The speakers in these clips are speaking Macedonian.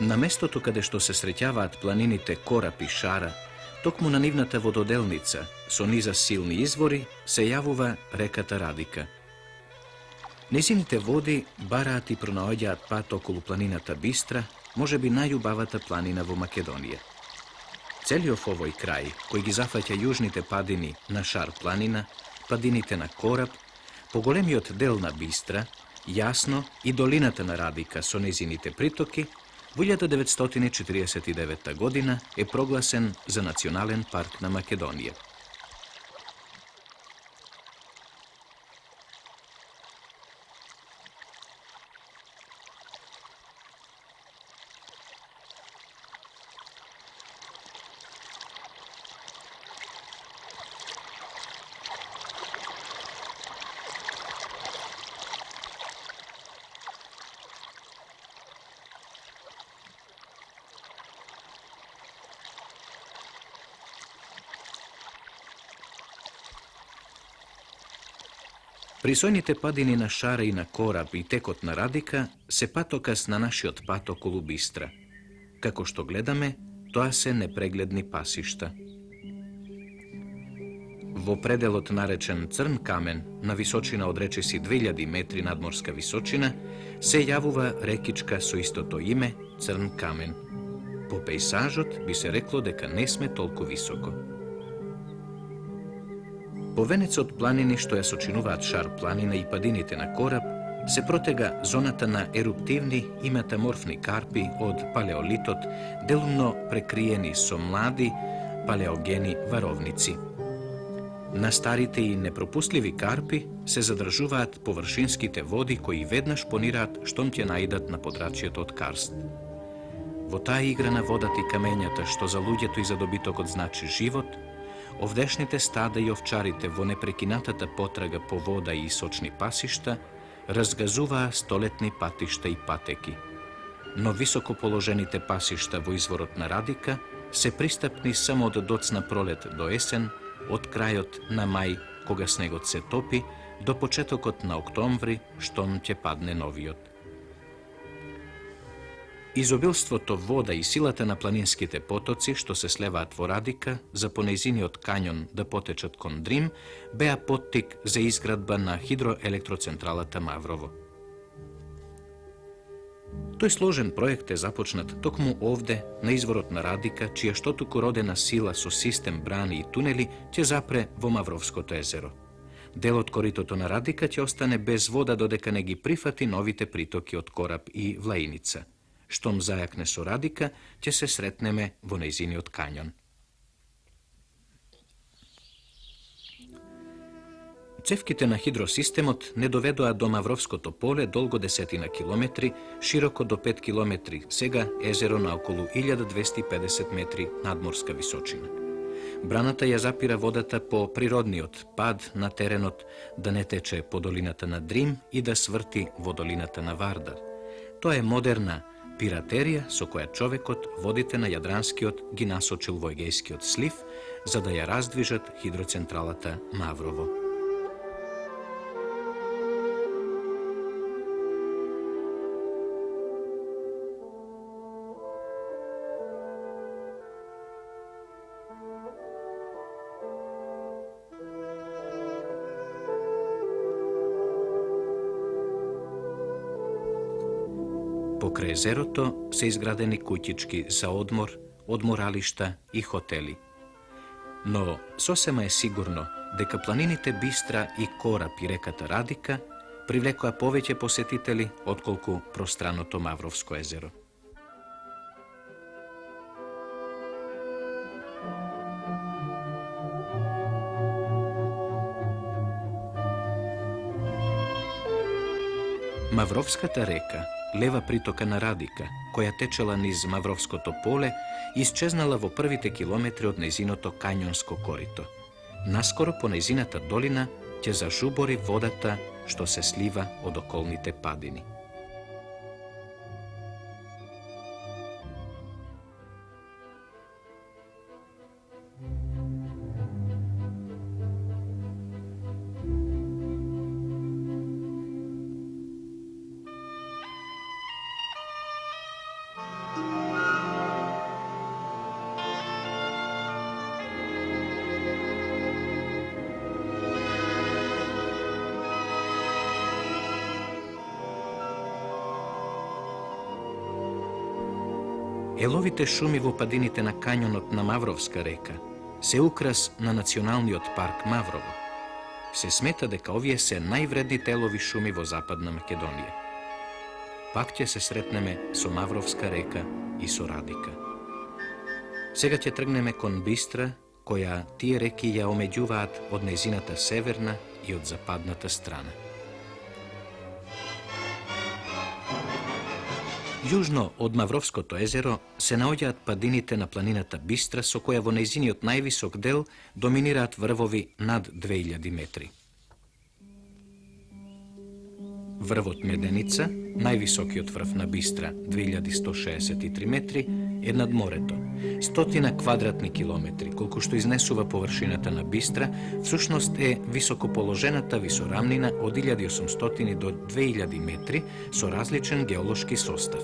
На местото каде што се среќаваат планините Корап и Шара, токму на нивната вододелница, со низа силни извори, се јавува реката Радика. Незините води бараат и пронаоѓаат пат околу планината Бистра, можеби најубавата планина во Македонија. Целиот овој крај, кој ги зафаќа јужните падини на Шар планина, падините на Корап, поголемиот дел на Бистра, јасно и долината на Радика со незините притоки, во 1949 година е прогласен за Национален парк на Македонија. Присојните падини на Шара и на Корап и текот на Радика се патокас на нашиот пат околу Бистра. Како што гледаме, тоа се непрегледни пасишта. Во пределот наречен Црн камен, на височина од речиси 2000 метри надморска височина, се јавува рекичка со истото име Црн камен. По пејсажот би се рекло дека не сме толку високо. По венецот планини што ја сочинуваат Шар планина и падините на Корап, се протега зоната на еруптивни и метаморфни карпи од палеолитот, делумно прекриени со млади палеогени варовници. На старите и непропустливи карпи се задржуваат површинските води кои веднаш понираат штом ќе наидат на подрачјето од карст. Во таа игра на водата и камењата што за луѓето и за добитокот значи живот, овдешните стада и овчарите во непрекинатата потрага по вода и сочни пасишта разгазуваа столетни патишта и патеки. Но високо положените пасишта во изворот на Радика се пристапни само од доцна пролет до есен, од крајот на мај, кога снегот се топи, до почетокот на октомври, штом ќе падне новиот. Изобилството вода и силата на планинските потоци што се слеваат во Радика за по нејзиниот кањон да потечат кон Дрим беа поттик за изградба на хидроелектроцентралата Маврово. Тој сложен проект е започнат токму овде, на изворот на Радика, чија штотуку родена сила со систем брани и тунели ќе запре во Мавровското езеро. Дел од коритото на Радика ќе остане без вода додека не ги прифати новите притоки од Корап и Влаиница. Штом зајакне со Радика, ќе се сретнеме во нејзиниот кањон. Цевките на хидросистемот не доведоа до Мавровското поле долго 10 километри, широко до 5 километри, сега езеро на околу 1250 метри надморска височина. Браната ја запира водата по природниот пад на теренот да не тече по долината на Дрим и да сврти во долината на Вардар. Тоа е модерна пиратерија со која човекот, водите на Јадранскиот, ги насочил во Егејскиот слив за да ја раздвижат хидроцентралата Маврово. Покрај езерото се изградени куќички за одмор, одморалишта и хотели. Но сосема е сигурно дека планините Бистра и Корап и реката Радика привлекоа повеќе посетители отколку пространото Мавровско езеро. Мавровската река, лева притока на Радика, која течела низ Мавровското поле, исчезнала во првите километри од нејзиното кањонско корито. Наскоро по нејзината долина ќе зажубори водата што се слива од околните падини. Еловите шуми во падините на кањонот на Мавровска река се украс на националниот парк Маврово. Се смета дека овие се највредните елови шуми во Западна Македонија. Пак ќе се сретнеме со Мавровска река и со Радика. Сега ќе тргнеме кон Бистра, која тие реки ја омеѓуваат од нејзината северна и од западната страна. Јужно од Мавровското езеро се наоѓаат падините на планината Бистра, со која во нејзиниот највисок дел доминираат врвови над 2000 метри. Врвот Меденица, највисокиот врв на Бистра, 2163 метри, е над морето. 100 квадратни километри, колку што изнесува површината на Бистра, всушност е високоположената висорамнина од 1800 до 2000 метри со различен геолошки состав.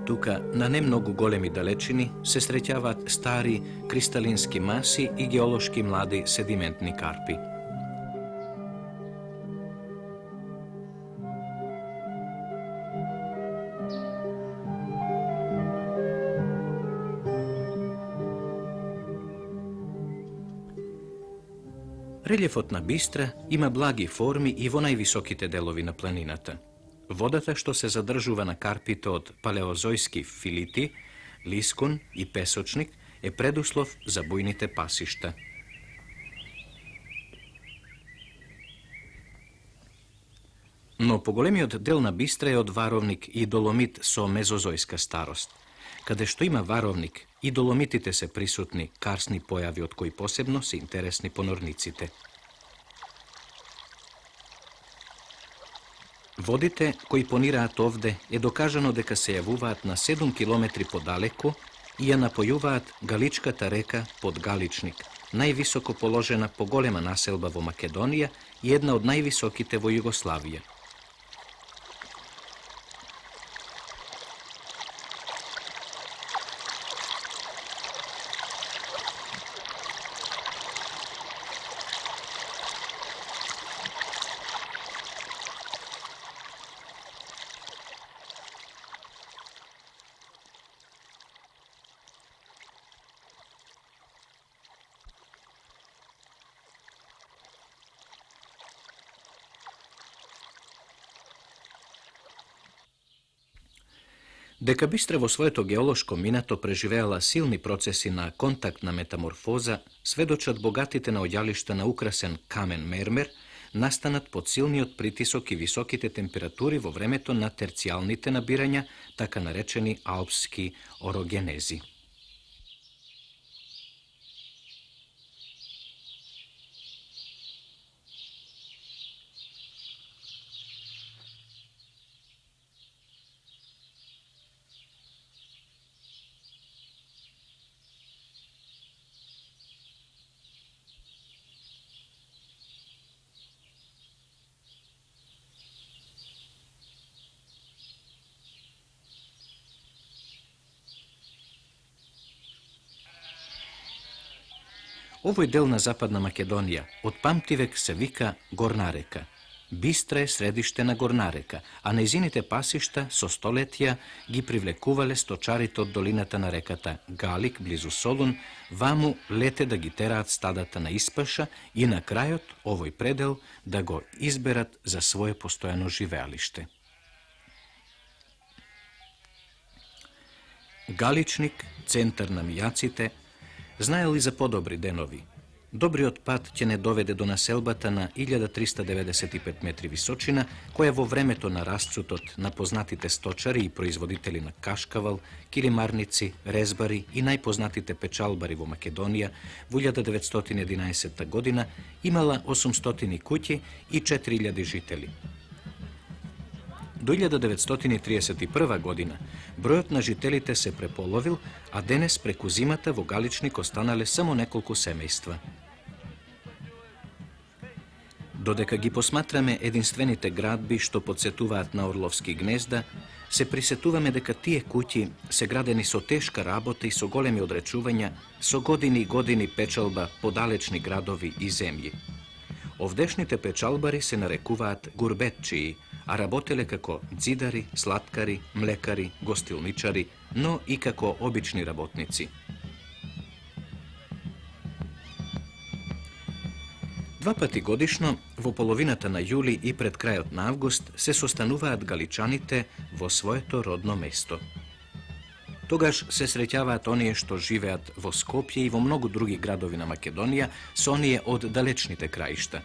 Тука, на не многу големи далечини, се среќаваат стари кристалински маси и геолошки млади седиментни карпи. Релјефот на Бистра има благи форми и во највисоките делови на планината. Водата што се задржува на карпите од палеозојски филити, лискун и песочник е предуслов за бујните пасишта. Но поголемиот дел на Бистра е од варовник и доломит со мезозојска старост. Каде што има варовник, и доломитите се присутни карсни појави од кои посебно се интересни понорниците. Водите кои понираат овде е докажано дека се јавуваат на 7 километри подалеку и ја напојуваат Галичката река под Галичник, највисоко положена поголема населба во Македонија и една од највисоките во Југославија. Дека Бистра во своето геолошко минато преживеала силни процеси на контактна метаморфоза, сведочат богатите наоѓалишта на украсен камен мермер, настанат под силниот притисок и високите температури во времето на терцијалните набирања, така наречени алпски орогенези. Овој дел на Западна Македонија од памтивек се вика Горна река. Бистра е средиште на Горна река, а нејзините пасишта со столетија ги привлекувале сточарите од долината на реката Галик, близу Солун, ваму лете да ги тераат стадата на испаша и на крајот овој предел да го изберат за свое постојано живеалиште. Галичник, центар на мијаците, знаел и за подобри денови. Добриот пат ќе не доведе до населбата на 1395 метри височина, која во времето на расцутот на познатите сточари и производители на кашкавал, килимарници, резбари и најпознатите печалбари во Македонија во 1911 година имала 800 куќи и 4000 жители. До 1931 година бројот на жителите се преполовил, а денес преку зимата во Галичник останале само неколку семејства. Додека ги посматраме единствените градби што подсетуваат на орловски гнезда, се присетуваме дека тие куќи се градени со тешка работа и со големи одречувања, со години и години печалба по далечни градови и земји. Овдешните печалбари се нарекуваат гурбетчии, a работеле како дзидари, слаткари, млекари, гостилничари, но и како обични работници. Два пати годишно, во половината на јули и пред крајот на август, се состануваат галичаните во своето родно место. Тогаш се среќаваат оние што живеат во Скопје и во многу други градови на Македонија со оние од далечните краишта.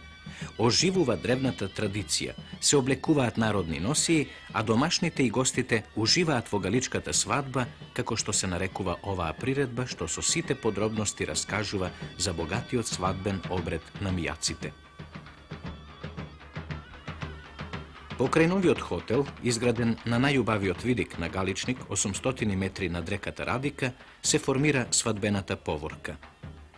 Оживува древната традиција, се облекуваат народни носии, а домашните и гостите уживаат во галичката свадба, како што се нарекува оваа приредба, што со сите подробности раскажува за богатиот свадбен обред на мијаците. Покрај новиот хотел, изграден на најубавиот видик на Галичник, 800 метри над реката Радика, се формира свадбената поворка.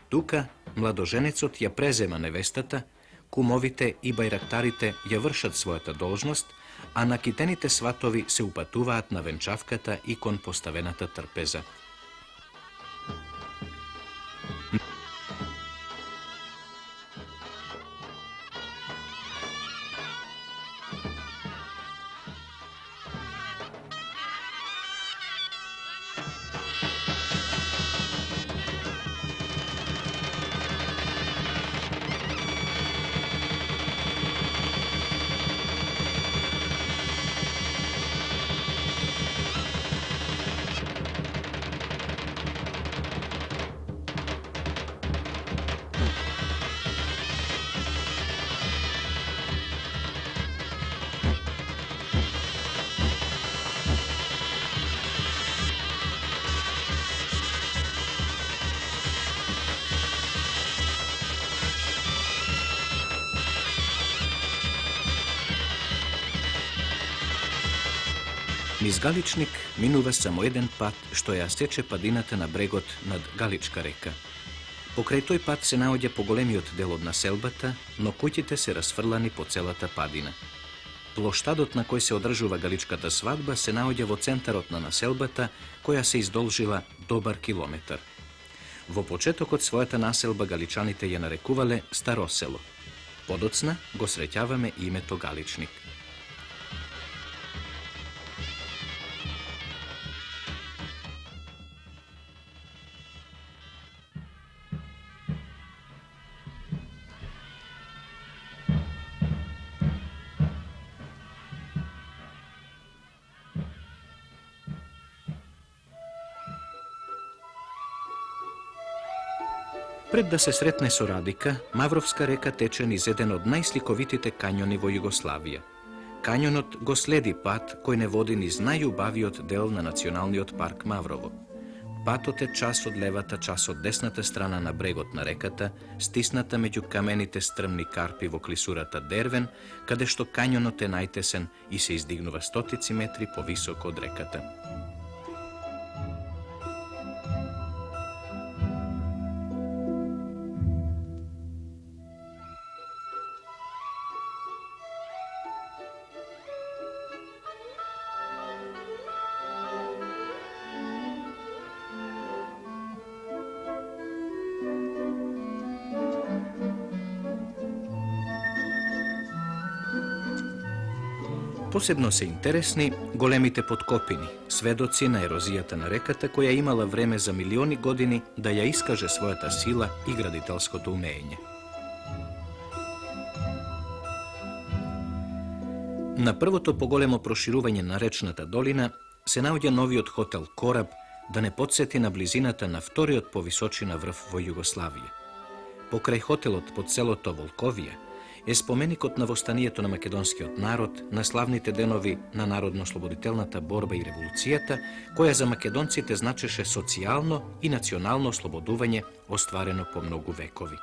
Тука младоженецот ја презема невестата, кумовите и бајрактарите ја вршат својата должност, а накитените сватови се упатуваат на венчавката и кон поставената трпеза. Низ Галичник минува само еден пат што ја сече падината на брегот над Галичка река. Покрај тој пат се наоѓа поголемиот дел од населбата, но куќите се расфрлани по целата падина. Плоштадот на кој се одржува Галичката свадба се наоѓа во центарот на населбата, која се издолжила добар километар. Во почетокот својата населба галичаните ја нарекувале Старосело. Подоцна го среќаваме името Галичник. Пред да се сретне со Радика, Мавровска река тече низ еден од најсликовитите кањони во Југославија. Кањонот го следи пат кој не води низ најубавиот дел на Националниот парк Маврово. Патот е час од левата, час од десната страна на брегот на реката, стисната меѓу камените стрмни карпи во клисурата Дервен, каде што кањонот е најтесен и се издигнува стотици метри повисоко од реката. Посебно се интересни големите поткопини, сведоци на ерозијата на реката која имала време за милиони години да ја искаже својата сила и градителското умење. На првото поголемо проширување на речната долина се наоѓа новиот хотел Кораб, да не подсети на близината на вториот по височина врв во Југославија. Покрај хотелот под селото Волковија е споменикот на востанието на македонскиот народ, на славните денови на народно-ослободителната борба и револуцијата, која за македонците значеше социјално и национално ослободување остварено по многу векови.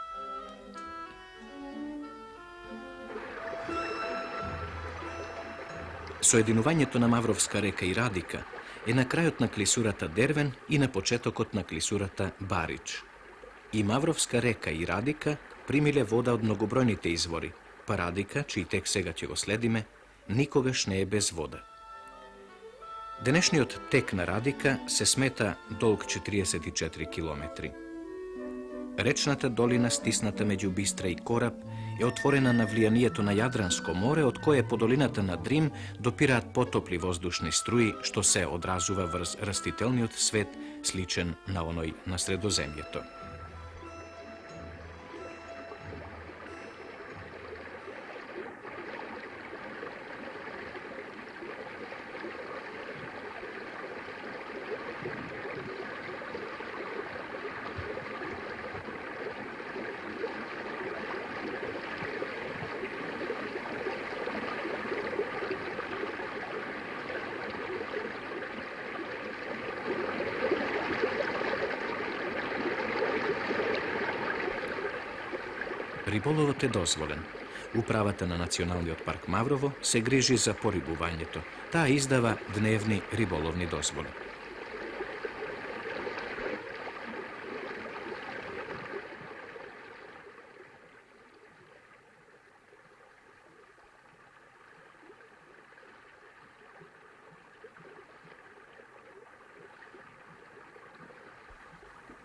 Соединувањето на Мавровска река и Радика е на крајот на клисурата Дервен и на почетокот на клисурата Барич. И Мавровска река и Радика примиле вода од многобројните извори, па Радика, чиј тек сега ќе го следиме, никогаш не е без вода. Денешниот тек на Радика се смета долг 44 километри. Речната долина, стисната меѓу Бистра и Кораб, е отворена на влијанието на Јадранско море, од кое по долината на Дрим допираат потопли воздушни струи, што се одразува врз растителниот свет, сличен на оној на Средоземјето. Риболовот е дозволен. Управата на Националниот парк Маврово се грижи за порибувањето. Таа издава дневни риболовни дозволи.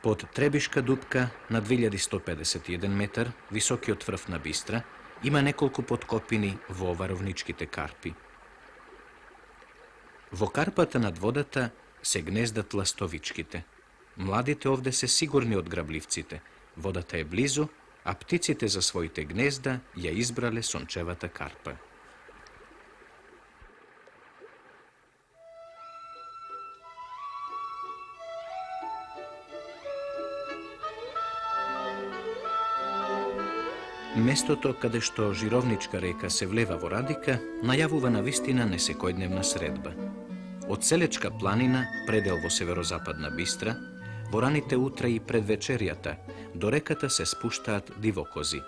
Под Требишка дупка на 2151 метар, високиот врв на Бистра, има неколку подкопини во варовничките карпи. Во карпата над водата се гнездат ластовичките. Младите овде се сигурни од грабливците. Водата е близу, а птиците за своите гнезда ја избрале сончевата карпа. Местото каде што Жировничка река се влева во Радика, најавува на вистина несекојдневна средба. Од Селечка планина, предел во северозападна Бистра, во раните утра и пред вечеријата, до реката се спуштаат дивокози.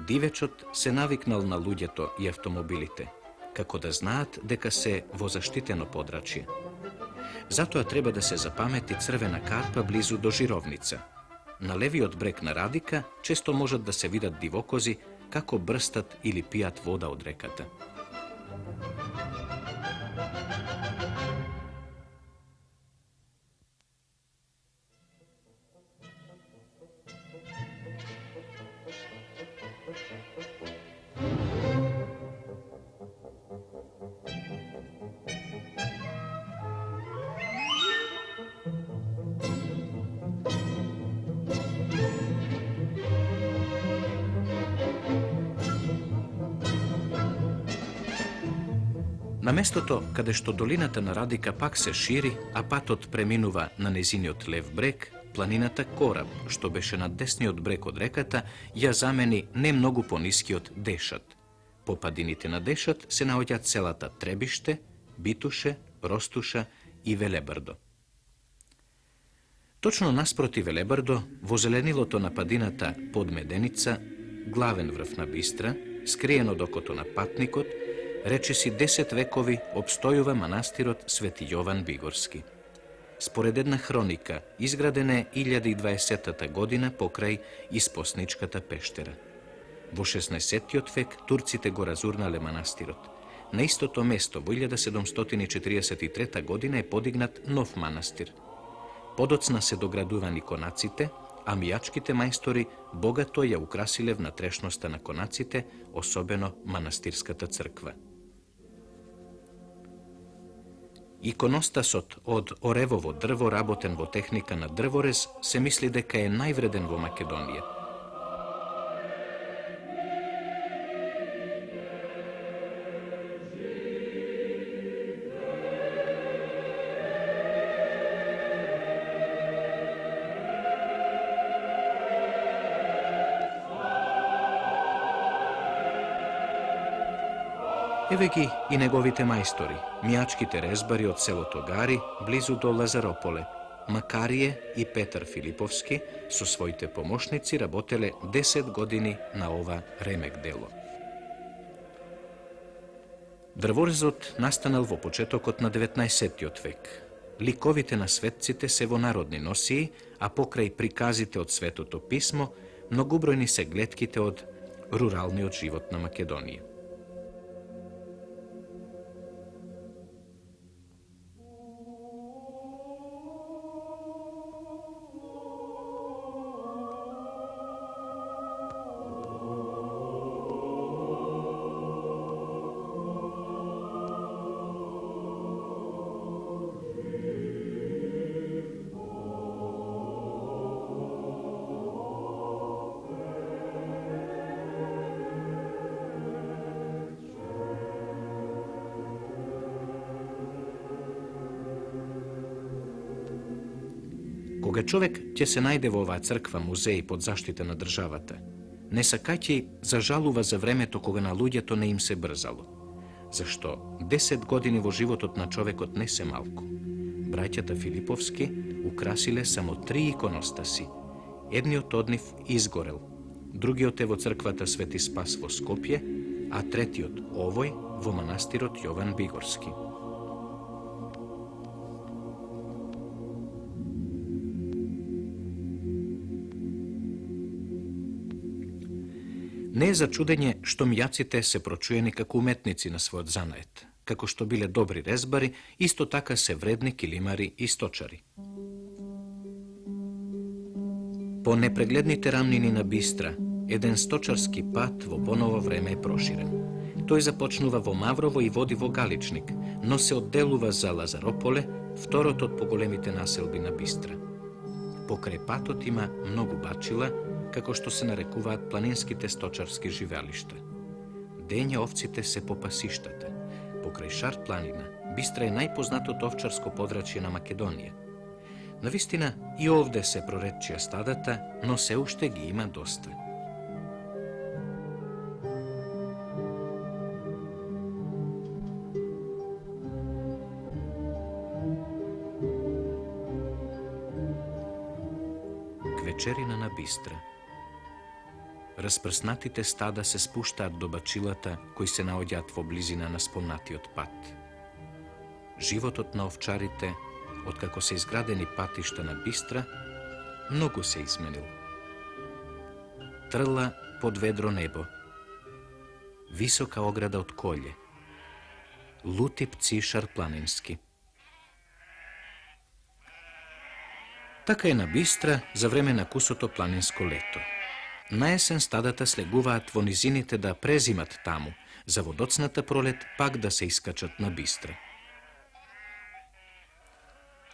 Дивечот се навикнал на луѓето и автомобилите, како да знаат дека се во заштитено подрачје. Затоа треба да се запамети црвена карпа близу до Жировница. На левиот брег на Радика често можат да се видат дивокози како брстат или пијат вода од реката. На местото каде што долината на Радика пак се шири, а патот преминува на незиниот лев брег, планината Кораб, што беше на десниот брег од реката, ја замени не многу понискиот Дешат. По падините на Дешат се наоѓаат селата Требиште, Битуше, Ростуша и Велебрдо. Точно наспроти Велебрдо, во зеленилото на падината Подмеденица, главен врв на Бистра, скриен од окото на патникот, речиси 10 векови обстојува манастирот Свети Јован Бигорски. Според една хроника, изграден е 1020 година покрај Испосничката пештера. Во 16 век турците го разурнале манастирот. На истото место во 1743 година е подигнат нов манастир. Подоцна се доградувани конаците, а мијачките мајстори богато ја украсиле внатрешноста на конаците, особено манастирската црква. Иконостасот од оревово дрво работен во техника на дрворез се мисли дека е највреден во Македонија. Еве ги и неговите мајстори, мијачките резбари од селото Гари, близу до Лазарополе. Макарие и Петар Филиповски со своите помошници работеле 10 години на ова ремек дело. Дрворезот настанал во почетокот на 19 век. Ликовите на светците се во народни носии, а покрај приказите од Светото писмо, многобројни се глетките од руралниот живот на Македонија. Кога човек ќе се најде во оваа црква музеј под заштита на државата, не сакајќи зажалува за времето кога на луѓето не им се брзало, зашто 10 години во животот на човекот не се малку. Браќата Филиповски украсиле само 3 иконостаси. Едниот од нив изгорел, другиот е во црквата Свети Спас во Скопје, а третиот овој во манастирот Јован Бигорски. Не е за чудење што мијаците се прочуени како уметници на својот занает, како што биле добри резбари, исто така се вредни килимари и сточари. По непрегледните рамнини на Бистра, еден сточарски пат во поново време е проширен. Тој започнува во Маврово и води во Галичник, но се одделува за Лазарополе, второто од поголемите населби на Бистра. Покрај патот има многу бачила, како што се нарекуваат планинските сточарски живеалишта. Дење овците се по пасиштата. Покрај Шар планина, Бистра е најпознатото овчарско подрачје на Македонија. Навистина, и овде се проретчија стадата, но се уште ги има доста. Квечерина на Бистра. Распрснатите стада се спуштаат до бачилата кои се наоѓаат во близина на спомнатиот пат. Животот на овчарите, откако се изградени патишта на Бистра, многу се изменил. Трла под ведро небо, висока ограда од колје, лути пци шарпланински. Така е на Бистра за време на кусото планинско лето. На есен стадата слегуваат во низините да презимат таму, за водоцната пролет пак да се искачат на Бистра.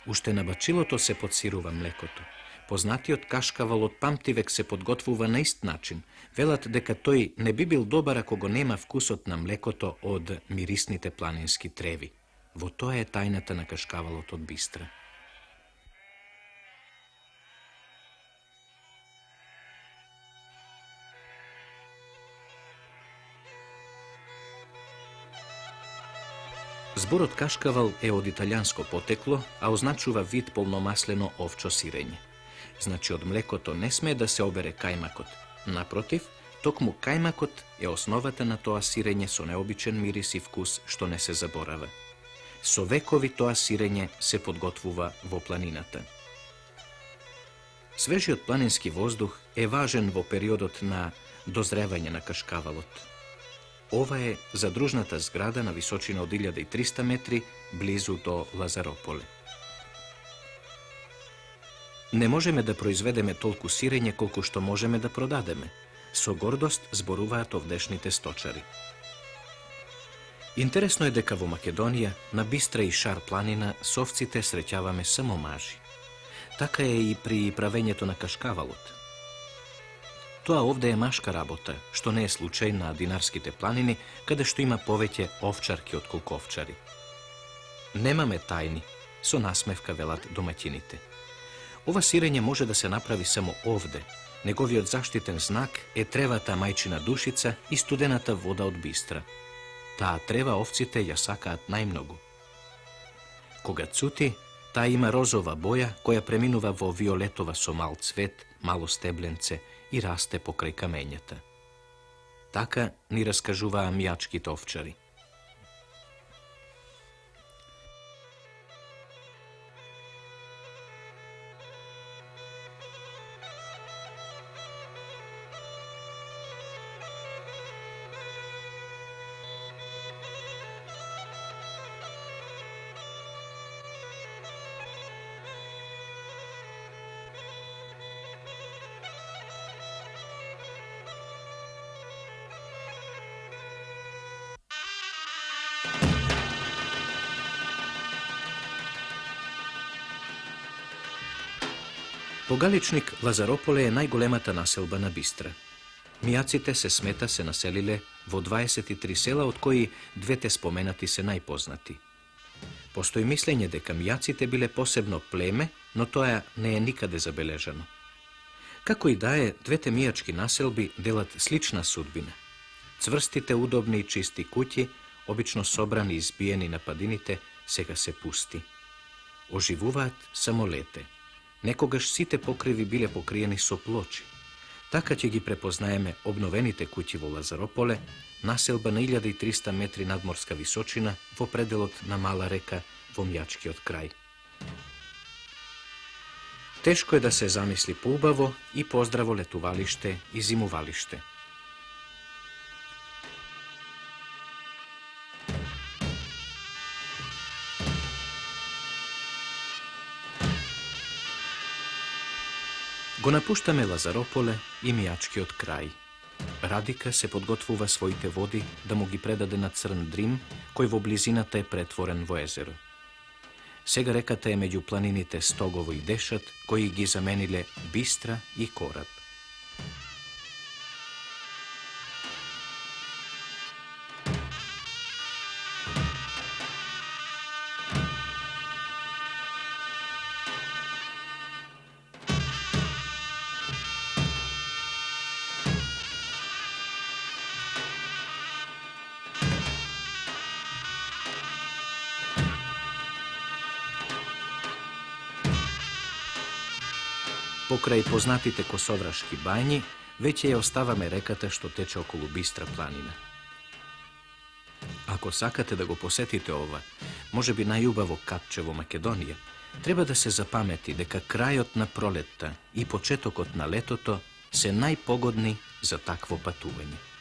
Уште на бачилото се подсирува млекото. Познатиот кашкавал од памтивек се подготвува на ист начин. Велат дека тој не би бил добар ако го нема вкусот на млекото од мирисните планински треви. Во тоа е тајната на кашкавалот од Бистра. Зборот кашкавал е од италијанско потекло, а означува вид полномаслено овчо сирење. Значи од млекото не смее да се обере кајмакот. Напротив, токму кајмакот е основата на тоа сирење со необичен мирис и вкус што не се заборава. Со векови тоа сирење се подготвува во планината. Свежиот планински воздух е важен во периодот на дозревање на кашкавалот. Ова е задружната зграда на височина од 1300 метри, близу до Лазарополе. Не можеме да произведеме толку сирење колку што можеме да продадеме. Со гордост зборуваат овдешните сточари. Интересно е дека во Македонија, на Бистра и Шар планина, со овците среќаваме само мажи. Така е и при правењето на кашкавалот. Тоа овде е машка работа, што не е случај на Динарските планини, каде што има повеќе овчарки од колку овчари. Немаме тајни, со насмевка велат домаќините. Ова сирење може да се направи само овде. Неговиот заштитен знак е тревата мајчина душица и студената вода од Бистра. Таа трева овците ја сакаат најмногу. Кога цути, таа има розова боја која преминува во виолетова со мал цвет, мало стебленце и расте покрај камењата. Така ни раскажуваа мијачките овчари. По Галичник, Лазарополе е најголемата населба на Бистра. Мијаците се населиле во 23 села, од кои двете споменати се најпознати. Постои мислење дека мијаците биле посебно племе но тоа не е никаде забележано. Како и да е, двете мијачки населби делат слична судбина. Цврстите, удобни и чисти куќи, обично собрани и избиени на падините, сега се пусти. Оживуваат само лете. Некогаш сите покриви биле покриени со плочи. Така ќе ги препознаеме обновените куќи во Лазарополе, населба на 1300 метри надморска височина во пределот на мала река во Мјачкиот крај. Тешко е да се замисли поубаво и поздраво летувалиште и зимувалиште. Го напуштаме Лазарополе и Мијачкиот крај. Радика се подготвува своите води да му ги предаде на Црн Дрим, кој во близината е претворен во езеро. Сега реката е меѓу планините Стогово и Дешат, кои ги замениле Бистра и Кораб. Покрај познатите Косоврашки бањи, веќе ја оставаме реката што тече околу Бистра планина. Ако сакате да го посетите ова, може би најубаво катче во Македонија, треба да се запамети дека крајот на пролетта и почетокот на летото се најпогодни за такво патување.